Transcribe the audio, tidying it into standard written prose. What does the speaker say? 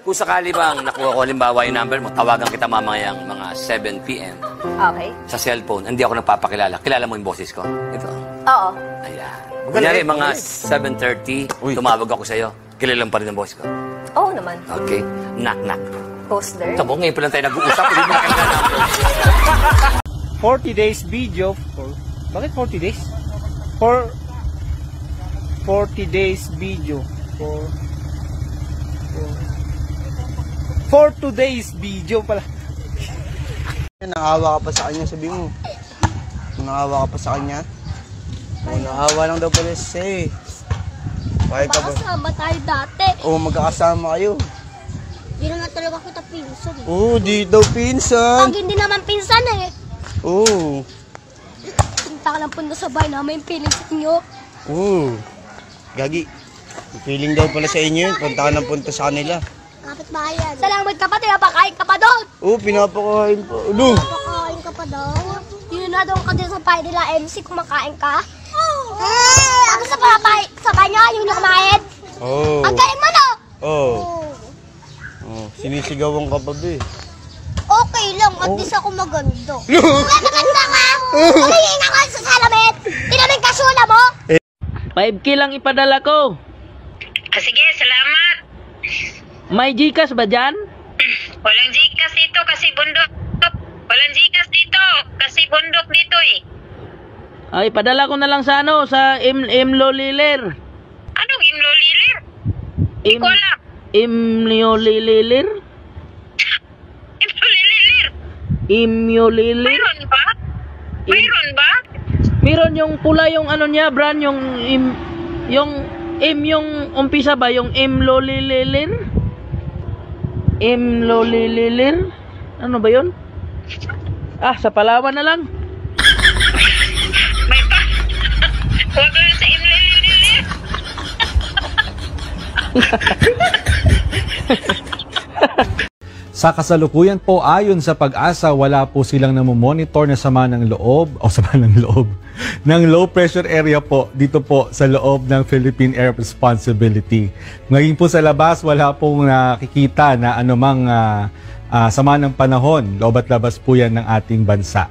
Kung sakali bang nakuha ko halimbawa yung number mo, tawagan kita mamayang mga 7 p.m. Okay. sa cellphone, hindi ako nagpapakilala. Kilala mo yung boses ko? Ito. Oo. Ayan. Kunyari, mga 7:30, tumawag ako sa'yo. Kilala mo pa rin ang boses ko? Oo naman. Okay. Knock, knock. Poster. Tabo, ngayon pa lang tayo nag-uusap. Hindi mo nakilala ang boses. 40 days video for... Bakit 40 days? For 40 days video for 2 days video pala. Naawa ka pa sa kanya, sabi mo. Naawa ka pa sa kanya. O, naawa lang daw pala siya eh. Bakit ka ba? Magkakasama tayo dati. Oo, magkakasama kayo. Di naman talaga kita pinsan eh. Oo, di daw pinsan. Pag hindi naman pinsan eh. Oo. Punta ka lang punta sa bahay namin, piling sa inyo. Oo. Gagi. Feeling daw pala sa inyo yun. Punta ka ng punta sa kanila. Kapit bahay yan. Salamat kapatid, napakain ka pa doon. Oo, pinapakain pa. Ano? Napakain ka pa doon. Yun na doon ka din sa bahay nila MC, kumakain ka. Tapos sa bahay niya, yung nakamain. Oo. Ang galing mo no? Oo. Oh, sinisigawan ka pa ba eh. Okay lang, at least ako maganda. Maganda ka! Tumingin ako sa salamin! Tinaming kasula mo! 5K lang ipadala ko. Sige, salamat. May Gcash ba dyan? Walang Gcash dito kasi bundok. Walang Gcash dito kasi bundok dito eh. Ay, padala ko na lang sa ano, sa Imlo Lilir. Anong Imlo Lilir? Hindi ko alam. Imlo Lilir? Imlo Lilir? Imlo Lilir? Mayroon ba? Mayroon ba? Meron yung pula yung ano niya, brand, yung yung umpisa ba, yung Imlo Lilir? Imlo Lilir? Ano ba yun? Ah, sa Palawan na lang. May pa. Huwag lang sa Imlo Lilir. Sa kasalukuyan po, ayon sa Pag-asa, wala po silang namomonitor na sama ng loob ng low pressure area po dito po sa loob ng Philippine Air Responsibility. Ngayon po sa labas, wala pong nakikita na anumang sama ng panahon. Loob at labas po yan ng ating bansa.